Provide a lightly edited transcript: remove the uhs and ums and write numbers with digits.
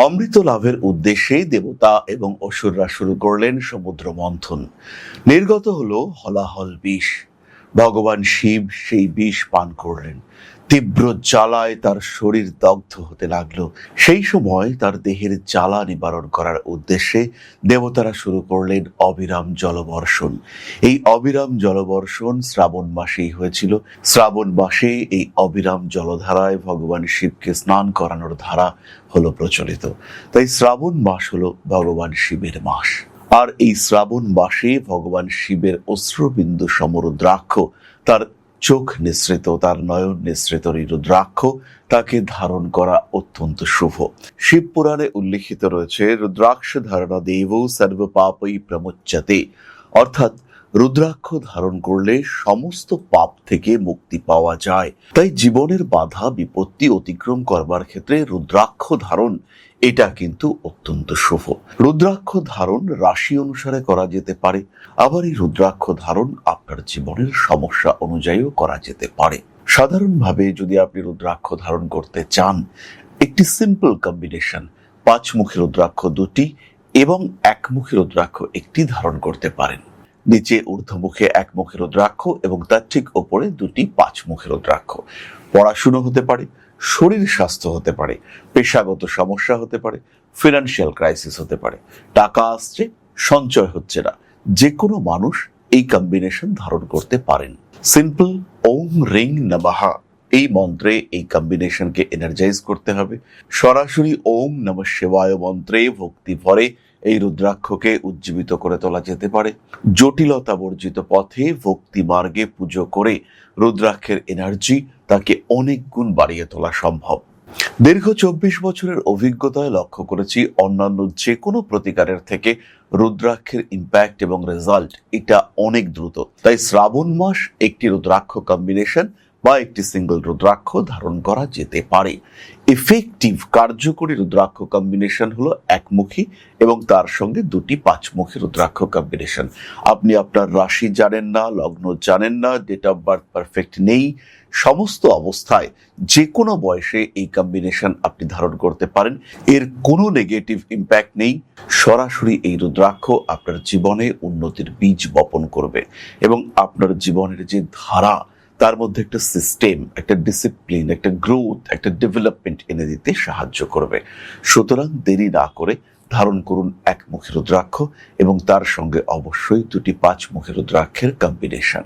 অমৃত লাভের উদ্দেশ্যে দেবতা এবং অসুররা শুরু করলেন সমুদ্র মন্থন। নির্গত হলো হলাহল বিষ। ভগবান শিব সেই বিষ পান করলেন। তীব্র জ্বালায় তার শরীর দগ্ধ হতে লাগলো। সেই সময় তার দেহের জ্বালা নিবারণ করার উদ্দেশ্যে দেবতারা শুরু করলেন অবিরাম জলবর্ষণ। এই অবিরাম জলবর্ষণ শ্রাবণ মাসেই হয়েছিল। শ্রাবণ মাসে এই অবিরাম জলধারায় ভগবান শিবকে স্নান করানোর ধারা হলো প্রচলিত। তাই শ্রাবণ মাস হলো ভগবান শিবের মাস। আর এই শ্রাবণ মাসে ভগবান শিবের অশ্রুবিন্দু সমরুদ্রাক্ষ, তার চোখ নিঃসৃত, তার নয়ন নিঃসৃত এই রুদ্রাক্ষ তাকে ধারণ করা অত্যন্ত শুভ। শিব পুরাণে উল্লিখিত রয়েছে, রুদ্রাক্ষ ধারণা দেব সর্ব পাপই প্রমুচ্যতে, অর্থাৎ রুদ্রাক্ষ ধারণ করলে সমস্ত পাপ থেকে মুক্তি পাওয়া যায়। তাই জীবনের বাধা বিপত্তি অতিক্রম করবার ক্ষেত্রে রুদ্রাক্ষ ধারণ এটা কিন্তু অত্যন্ত শুভ। রুদ্রাক্ষ ধারণ রাশি অনুসারে করা যেতে পারে, আবার এই রুদ্রাক্ষ ধারণ আপনার জীবনের সমস্যা অনুযায়ীও করা যেতে পারে। সাধারণভাবে যদি আপনি রুদ্রাক্ষ ধারণ করতে চান, একটি সিম্পল কম্বিনেশন 5 মুখী রুদ্রাক্ষ 2টি এবং 1 মুখী রুদ্রাক্ষ 1টি ধারণ করতে পারেন। নিচে ঊর্ধ্বমুখে 1 মুখী রুদ্রাক্ষ এবং তার ঠিক ওপরে 2টি 5 মুখী রুদ্রাক্ষ। পড়াশুনো হতে পারে, শরীর স্বাস্থ্য হতে পারে, পেশাগত সমস্যা হতে পারে, ফিনান্সিয়াল ক্রাইসিস হতে পারে, টাকা আসছে সঞ্চয় হচ্ছে না, যে কোনো মানুষ এই কম্বিনেশন ধারণ করতে পারেন। সিম্পল ওম রিং নমঃ এই মন্ত্রে এই কম্বিনেশনকে এনার্জাইজ করতে হবে। সরাসরি ওম নমঃ শিবায় মন্ত্রে ভক্তি ভরে এই রুদ্রাক্ষকে উজ্জীবিত করে তোলা যেতে পারে। জটিলতা বর্জিত পথে ভক্তি মার্গে পুজো করে রুদ্রাক্ষের এনার্জি তাকে অনেক গুণ বাড়িয়ে তোলা সম্ভব। দীর্ঘ 24 বছরের অভিজ্ঞতায় লক্ষ্য করেছি, অন্যান্য যে কোনো প্রতিকারের থেকে রুদ্রাক্ষের ইম্প্যাক্ট এবং রেজাল্ট এটা অনেক দ্রুত। তাই শ্রাবণ মাস একটি রুদ্রাক্ষ কম্বিনেশন বা একটি সিঙ্গল রুদ্রাক্ষ ধারণ করা যেতে পারে। এফেক্টিভ কার্যকরী রুদ্রাক্ষ কম্বিনেশন হলো 1 মুখী এবং তার সঙ্গে 2টি 5 মুখী রুদ্রাক্ষ কম্বিনেশন। আপনি আপনার রাশি জানেন না, লগ্ন জানেন না, ডেট অফ বার্থ পারফেক্ট নেই, সমস্ত অবস্থায় যে কোনো বয়সে এই কম্বিনেশন আপনি ধারণ করতে পারেন। এর কোনো নেগেটিভ ইম্প্যাক্ট নেই। সরাসরি এই রুদ্রাক্ষ আপনার জীবনে উন্নতির বীজ বপন করবে এবং আপনার জীবনের যে ধারা তার মধ্যে একটা সিস্টেম, একটা ডিসিপ্লিন, একটা গ্রোথ, একটা ডেভেলপমেন্ট এনে দিতে সাহায্য করবে। সুতরাং দেরি না করে ধারণ করুন 1 মুখী রুদ্রাক্ষ এবং তার সঙ্গে অবশ্যই 2টি 5 মুখী রুদ্রাক্ষের কম্বিনেশন।